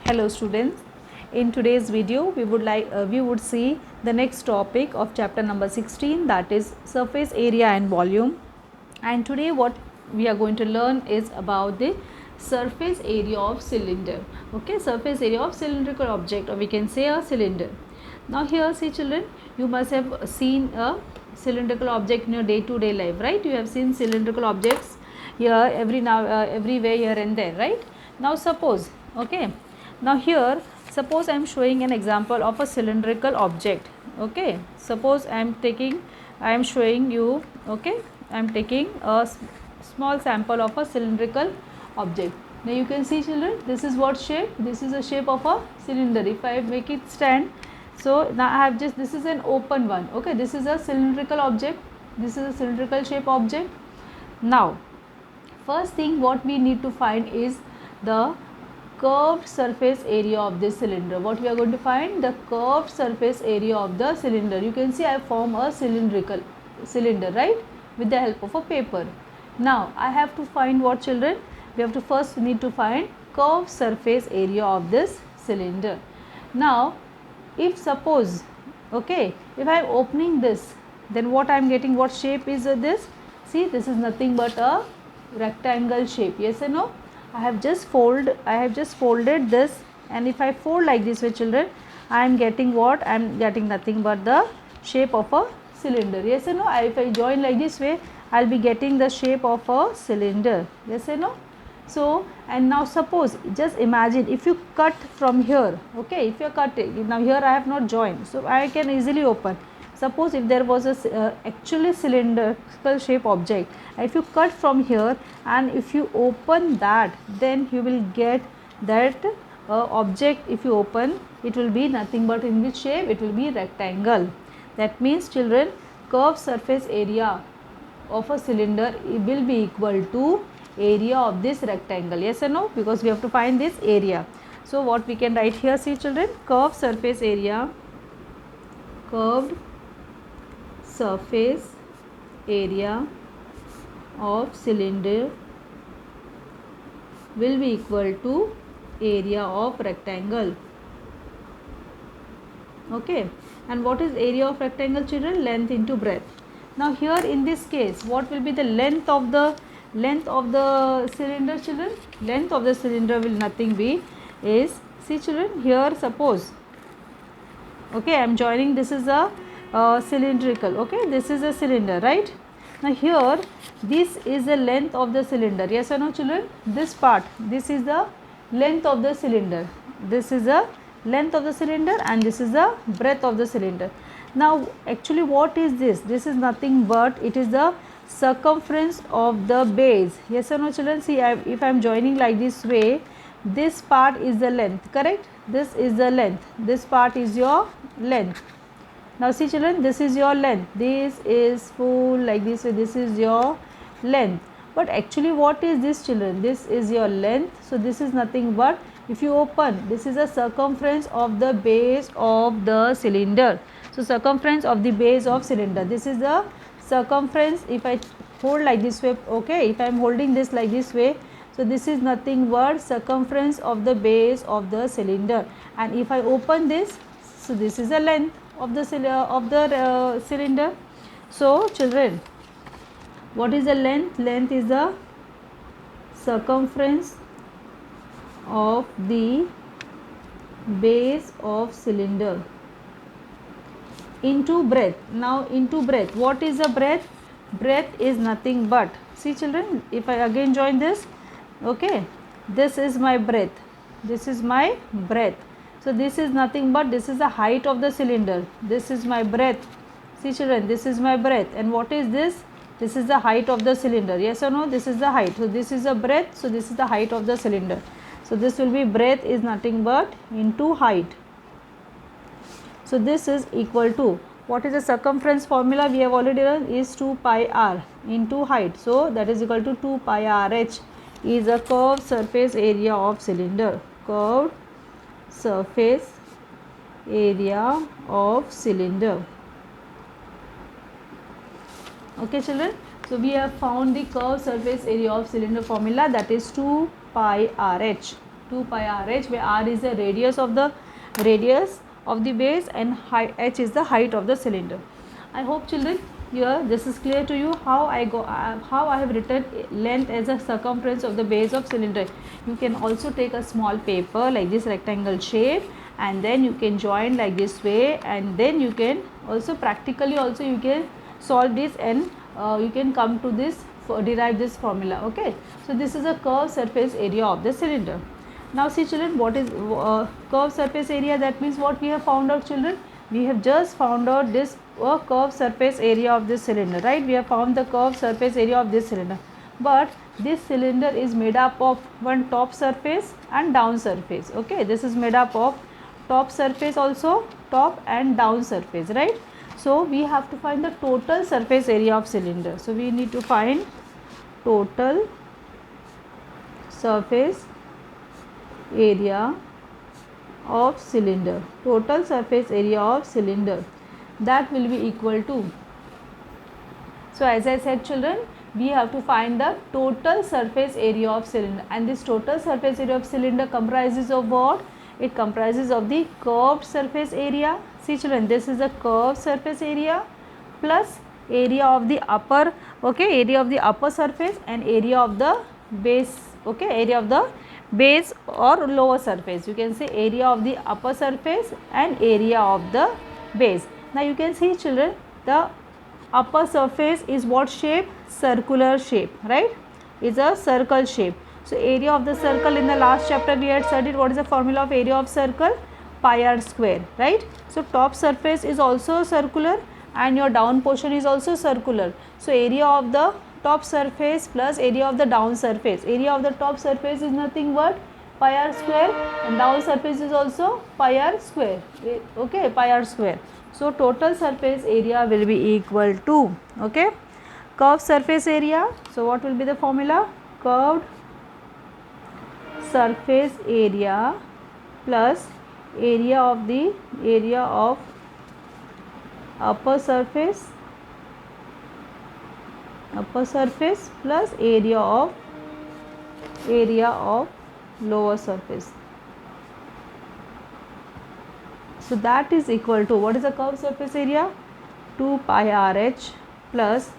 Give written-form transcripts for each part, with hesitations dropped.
Hello students, in today's video we would see the next topic of chapter number 16, that is surface area and volume. And today what we are going to learn is about the surface area of cylinder. Okay, surface area of cylindrical object, or we can say a cylinder. Now here, see children, you must have seen a cylindrical object in your day-to-day life, right? You have seen cylindrical objects here everywhere, here and there, right? Now suppose, okay, now here suppose I am showing an example of a cylindrical object. Okay, suppose I am showing you, okay, I am taking a small sample of a cylindrical object. Now you can see children, this is what shape? This is a shape of a cylinder. If I make it stand, so now I have just, this is an open one. Okay, this is a cylindrical object, this is a cylindrical shape object. Now first thing what we need to find is the curved surface area of this cylinder. What we are going to find? The curved surface area of the cylinder. You can see I form a cylindrical cylinder, right, with the help of a paper. Now I have to find what, children? We have to first need to find curved surface area of this cylinder. Now if suppose, okay, if I am opening this, then what I am getting, what shape is this? See, this is nothing but a rectangle shape. Yes or no? I have just folded this, and if I fold like this way, children, I am getting what? I am getting nothing but the shape of a cylinder. Yes or no? If I join like this way, I will be getting the shape of a cylinder. Yes or no? So, and now suppose, just imagine if you cut from here, okay, if you are cutting, now here I have not joined, so I can easily open. Suppose if there was a actually cylindrical shape object, if you cut from here and if you open that, then you will get that object. If you open, it will be nothing but in which shape? It will be rectangle. That means, children, curved surface area of a cylinder will be equal to area of this rectangle. Yes or no? Because we have to find this area. So what we can write here, see children, curved surface area of cylinder will be equal to area of rectangle. Okay, and what is area of rectangle, children? Length into breadth. Now here in this case, what will be the length of the cylinder, children? Length of the cylinder will nothing be is, see children, here suppose, okay, I am joining, this is a cylindrical, okay, this is a cylinder, right? Now here this is the length of the cylinder. Yes or no, children? This part, this is the length of the cylinder, this is the length of the cylinder, and this is the breadth of the cylinder. Now actually what is this? This is nothing but it is the circumference of the base. Yes or no, children? See, if I am joining like this way, this part is the length, correct? This is the length, this part is your length. Now see children, this is your length, this is full like this way, this is your length. But actually what is this, children? This is your length. So this is nothing but, if you open, this is a circumference of the base of the cylinder. So circumference of the base of cylinder, this is the circumference. If I hold like this way, okay, if I am holding this like this way, so this is nothing but circumference of the base of the cylinder. And if I open this, so this is the length of the cylinder. So children, what is the length? Length is the circumference of the base of cylinder into breadth. Now into breadth, what is the breadth? Breadth is nothing but, see children, if I again join this, okay, this is my breadth, this is my breadth. So this is nothing but, this is the height of the cylinder, this is my breadth. See children, this is my breadth, and what is this? This is the height of the cylinder. Yes or no? This is the height. So this is the breadth, so this is the height of the cylinder. So this will be, breadth is nothing but into height. So this is equal to, what is the circumference formula? We have already learned, is 2 pi r into height. So that is equal to 2 pi r h is a curved surface area of cylinder. Curved surface area of cylinder. Okay children, so we have found the curved surface area of cylinder formula, that is 2 pi r h. 2 pi r h, where r is the radius of the base and h is the height of the cylinder. I hope children here this is clear to you how I have written length as a circumference of the base of cylinder. You can also take a small paper like this rectangle shape, and then you can join like this way, and then you can also practically also you can solve this, and you can come to this derive this formula. Okay, so this is a curved surface area of the cylinder. Now see children, what is curved surface area? That means what we have found out children? We have just found out this curved surface area of this cylinder, right? We have found the curved surface area of this cylinder, but this cylinder is made up of one top surface and down surface. Okay, this is made up of top surface also, top and down surface, right? So we have to find the total surface area of cylinder. So we need to find total surface area of cylinder. Total surface area of cylinder, that will be equal to, so as I said children, we have to find the total surface area of cylinder, and this total surface area of cylinder comprises of what? It comprises of the curved surface area. See children, this is a curved surface area plus area of the upper, okay, area of the upper surface and area of the base, okay, area of the base or lower surface. You can say area of the upper surface and area of the base. Now you can see children, the upper surface is what shape? Circular shape, right? Is a circle shape. So area of the circle, in the last chapter we had studied what is the formula of area of circle? Pi r square, right? So top surface is also circular and your down portion is also circular. So area of the top surface plus area of the down surface. Area of the top surface is nothing but pi r square, and down surface is also pi r square. Okay, pi r square. So total surface area will be equal to, okay, curved surface area. So what will be the formula? Curved surface area plus area of upper surface plus area of lower surface. So that is equal to, what is the curved surface area? 2 pi r h plus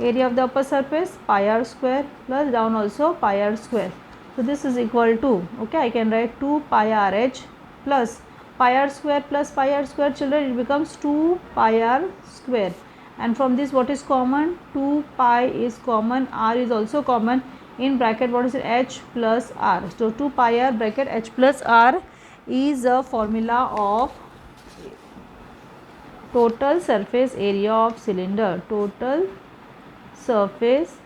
area of the upper surface pi r square plus down also pi r square. So this is equal to, okay, I can write 2 pi r h plus pi r square plus pi r square children, it becomes 2 pi r square, and from this what is common? 2 pi is common, r is also common, in bracket what is it? H plus r. So 2 pi r bracket h plus r is a formula of total surface area of cylinder. Total surface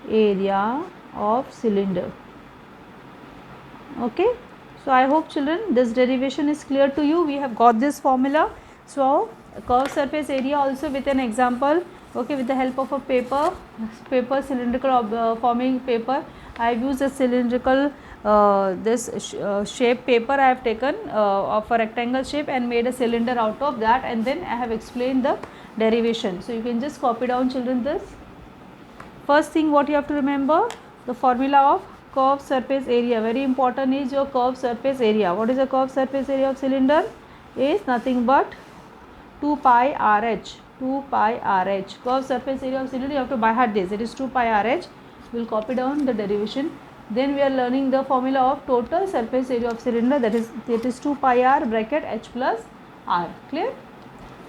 area of cylinder. Okay, so I hope children this derivation is clear to you. We have got this formula. So curved surface area also with an example, okay, with the help of a paper cylindrical forming paper. I have used a cylindrical shape paper I have taken of a rectangle shape and made a cylinder out of that, and then I have explained the derivation. So you can just copy down children this. First thing what you have to remember, the formula of curved surface area, very important is your curved surface area. What is the curved surface area of cylinder? Is nothing but 2 pi r h. 2 pi r h. Curved surface area of cylinder, you have to by heart this, it is 2 pi r h. We will copy down the derivation. Then we are learning the formula of total surface area of cylinder, that is 2 pi r bracket h plus r. Clear?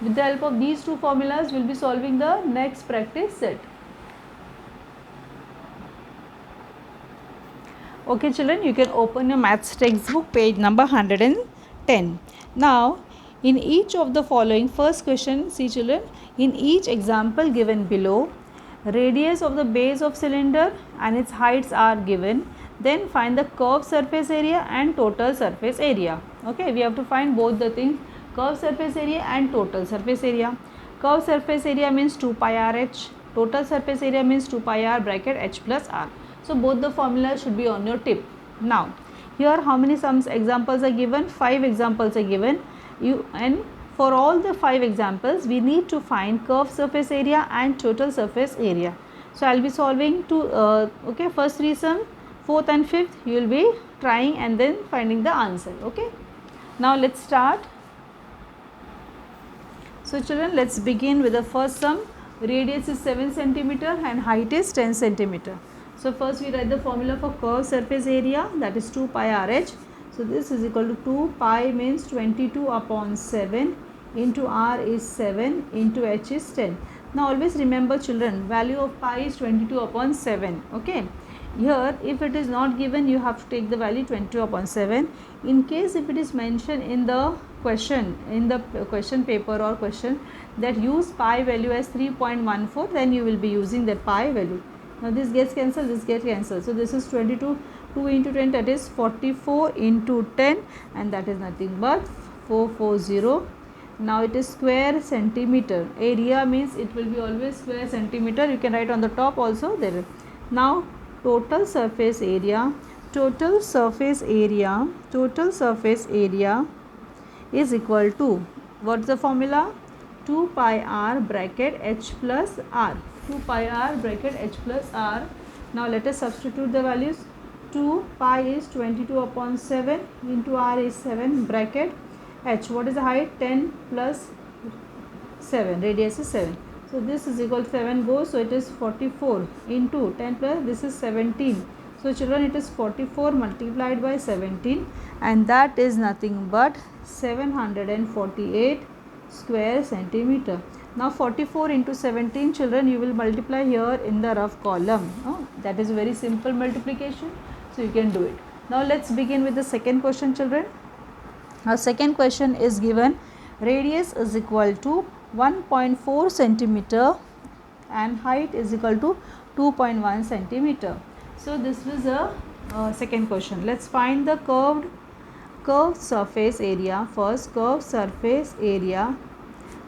With the help of these two formulas we will be solving the next practice set. Okay children, you can open your maths textbook page number 110. Now in each of the following, first question, see children, in each example given below, radius of the base of cylinder and its heights are given. Then find the curved surface area and total surface area. Okay, we have to find both the things, curved surface area and total surface area. Curved surface area means 2 pi r h. Total surface area means 2 pi r bracket h plus r. So both the formulas should be on your tip. Now here how many examples are given? 5 examples are given. And for all the 5 examples we need to find curved surface area and total surface area. So I will be solving two, okay, first 3 sum, 4th and 5th you will be trying and then finding the answer. Okay, now let's start. So children, let's begin with the first sum. Radius is 7 centimeter and height is 10 centimeter. So first we write the formula for curved surface area, that is 2 pi RH. So this is equal to 2 pi means 22 upon 7 into R is 7 into H is 10. Now always remember children, value of pi is 22 upon 7. Okay. Here if it is not given, you have to take the value 22 upon 7. In case if it is mentioned in the question, in the question paper or question that use pi value as 3.14, then you will be using that pi value. Now this gets cancelled, this gets cancelled. So this is 22, 2 into 10, that is 44 into 10, and that is nothing but 440. Now it is square centimeter. Area means it will be always square centimeter. You can write on the top also there. Now total surface area, total surface area is equal to, what is the formula? 2 pi r bracket h plus r. 2 pi r bracket h plus r. Now let us substitute the values. 2 pi is 22 upon 7 into r is 7 bracket h. What is the height? 10 plus 7. Radius is 7. So this is equal to 7 goes. So it is 44 into 10 plus this is 17. So children, it is 44 multiplied by 17, and that is nothing but 748 square centimeter. Now 44 into 17 children, you will multiply here in the rough column. That is very simple multiplication, so you can do it. Now let's begin with the second question children. Our second question is given, radius is equal to 1.4 centimeter and height is equal to 2.1 centimeter. So this was a second question. Let's find the curved surface area. First, curved surface area,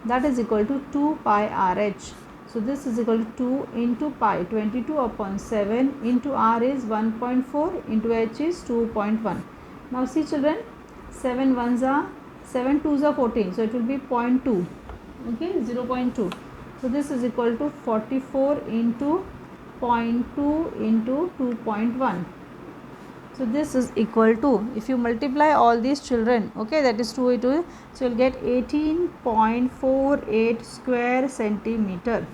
that is equal to 2 pi RH. So this is equal to 2 into pi, 22 upon 7 into R is 1.4 into H is 2.1. Now see children, 7 ones are 7 twos are 14, so it will be 0.2. Okay, 0.2. So this is equal to 44 into 0.2 into 2.1. So this is equal to, if you multiply all these children, okay, that is 2 into, so you will get 18.48 square centimeter.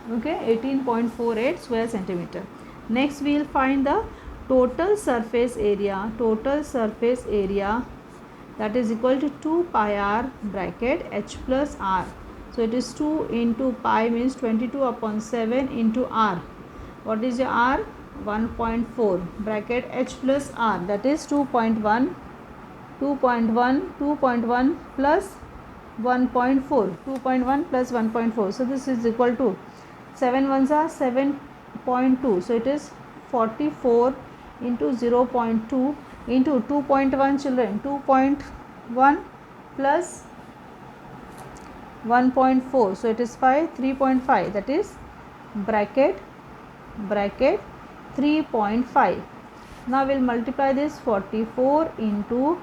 Okay, 18.48 square centimeter. Next we will find the total surface area. Total surface area, that is equal to 2 pi r bracket h plus r. So it is 2 into pi means 22 upon 7 into r. What is your r? 1.4 bracket h plus r, that is 2.1 plus 1.4, 2.1 plus 1.4. So this is equal to 7 ones are 7.2. So it is 44 into 0.2 into 2.1 children, 2.1 plus 1.4, so it is 5, 3.5, that is bracket 3.5. Now we will multiply this 44 into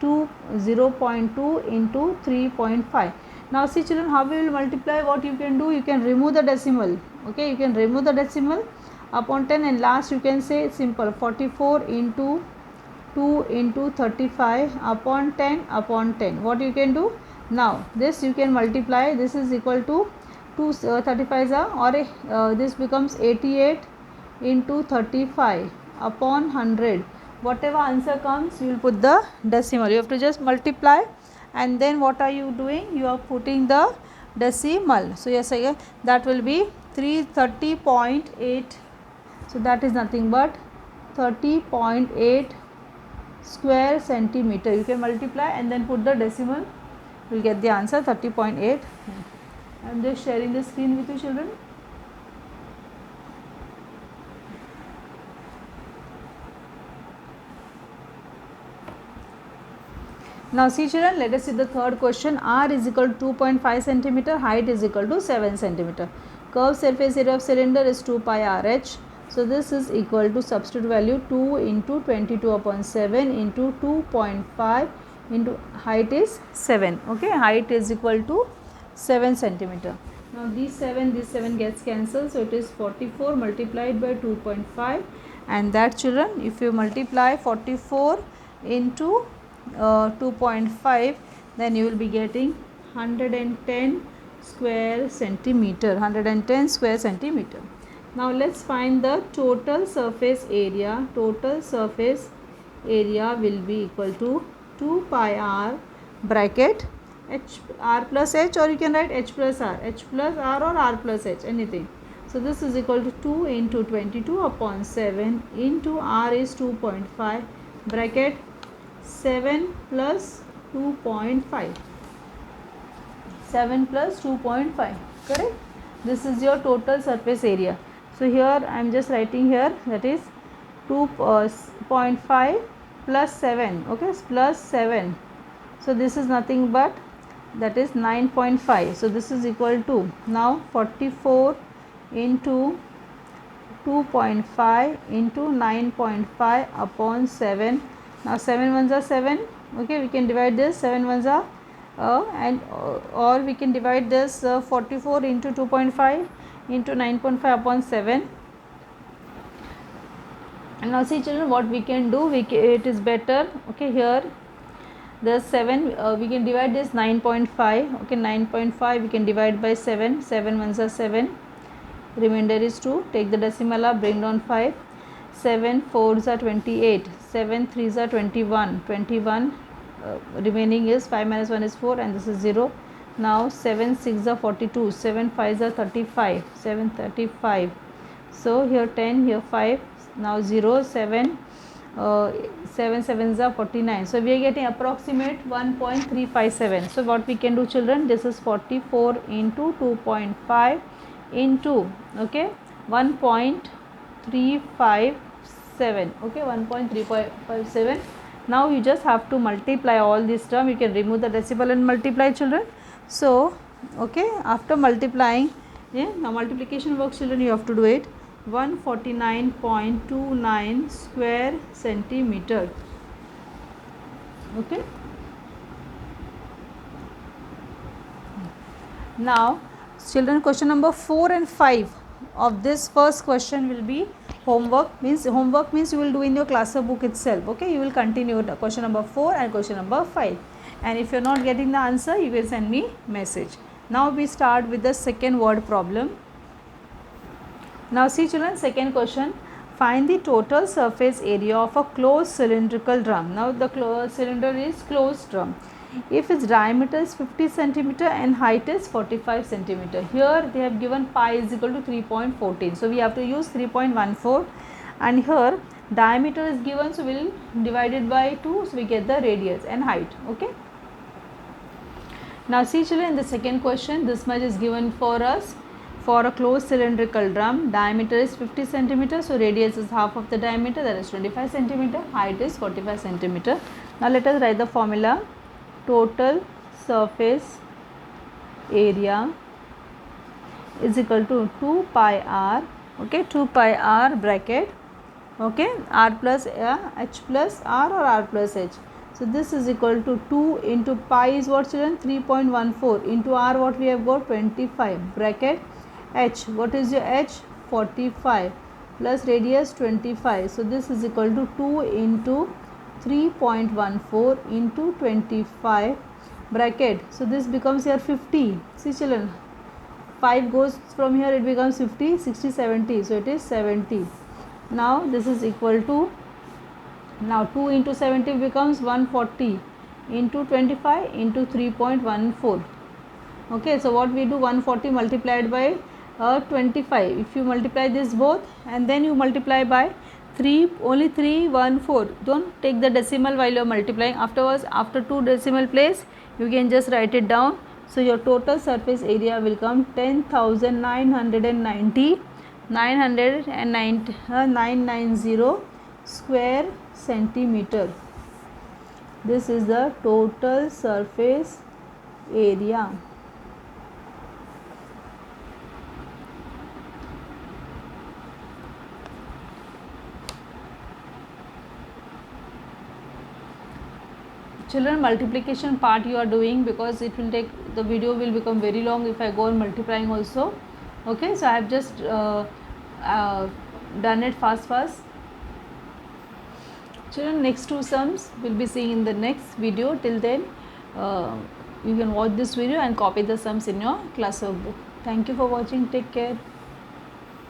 0.2 into 3.5. Now see children, how we will multiply? What you can do, you can remove the decimal. Okay, you can remove the decimal upon 10, and last you can say simple 44 into 2 into 35 upon 10 upon 10. What you can do? Now this you can multiply. This is equal to 2 35s or this becomes 88 into 35 upon 100. Whatever answer comes, you will put the decimal. You have to just multiply, and then what are you doing? You are putting the decimal. So yes, again that will be 330.8. So that is nothing but 30.8 square centimeter. You can multiply and then put the decimal. You will get the answer 30.8. I am just sharing the screen with you children. Now see children, let us see the third question. R is equal to 2.5 centimeter, height is equal to 7 centimeter. Curved surface area of cylinder is 2 pi RH. So this is equal to, substitute value 2 into 22 upon 7 into 2.5 into height is 7. Okay, height is equal to 7 centimeter. Now this 7 gets cancelled, so it is 44 multiplied by 2.5, and that, children, if you multiply 44 into 2.5, then you will be getting 110 square centimeter. 110 square centimeter. Now let's find the total surface area. Total surface area will be equal to 2 pi r bracket h r plus h, or you can write h plus r or r plus h, anything. So this is equal to 2 into 22 upon 7 into r is 2.5 bracket 7 plus 2.5. 7 plus 2.5, correct? This is your total surface area. So here I am just writing here, that is 2.5 plus 7, okay, plus 7. So this is nothing but that is 9.5. So this is equal to, now 44 into 2.5 into 9.5 upon 7. Now 7 ones are 7, okay, we can divide this, 7 ones are or we can divide this 44 into 2.5 into 9.5 upon 7. And now see, children, what we can do, it is better, okay, here the 7 we can divide this 9.5, okay, 9.5 we can divide by 7, 7 ones are 7, remainder is 2, take the decimal up, bring down 5, 7 4s are 28, 7 3s are 21, 21 remaining is 5 minus 1 is 4, and this is 0. Now 7 6 are 42, 7 5s are 35, 7 35. So here 10, here 5, now 0, 7 7 7s are 49. So we are getting approximate 1.357. So what we can do, children, this is 44 into 2.5 into, okay, 1.357, okay, 1.357. Now you just have to multiply all this term. You can remove the decimal and multiply, children. So okay, after multiplying, yeah, now multiplication work, children, you have to do it. 149.29 square centimeter, okay. Now children, question number 4 and 5 of this first question will be homework. Means you will do in your class book itself, okay. You will continue the question number 4 and question number 5, and if you are not getting the answer, you will send me message. Now we start with the second word problem. Now see, children, second question, find the total surface area of a closed cylindrical drum. Now the cylinder is closed drum. If its diameter is 50 centimeter and height is 45 centimeter. Here they have given pi is equal to 3.14. So we have to use 3.14, and here diameter is given, so we will divide it by 2, so we get the radius and height, okay. Now see, children, in the second question, this much is given for us. For a closed cylindrical drum, diameter is 50 centimeter, so radius is half of the diameter, that is 25 centimeter, height is 45 centimeter. Now let us write the formula. Total surface area is equal to 2 pi r, okay, 2 pi r bracket, okay, r plus h plus r or r plus h. So this is equal to 2 into pi is what, children, 3.14 into r, what we have got, 25 bracket h, what is your h, 45 plus radius 25. So this is equal to 2 into 3.14 into 25 bracket. So this becomes here 50. See, children, 5 goes from here, it becomes 50, 60, 70. So it is 70. Now this is equal to, now 2 into 70 becomes 140 into 25 into 3.14. Okay, so what we do, 140 multiplied by 25. If you multiply this both and then you multiply by 3, only 314. Don't take the decimal while you are multiplying. Afterwards, after 2 decimal place, you can just write it down. So your total surface area will come 10,990 square centimeter. This is the total surface area. Children, multiplication part you are doing, because it will take, the video will become very long if I go on multiplying also, okay. So I have just done it fast. Children, next two sums we'll be seeing in the next video. Till then, you can watch this video and copy the sums in your class workbook. Thank you for watching. Take care.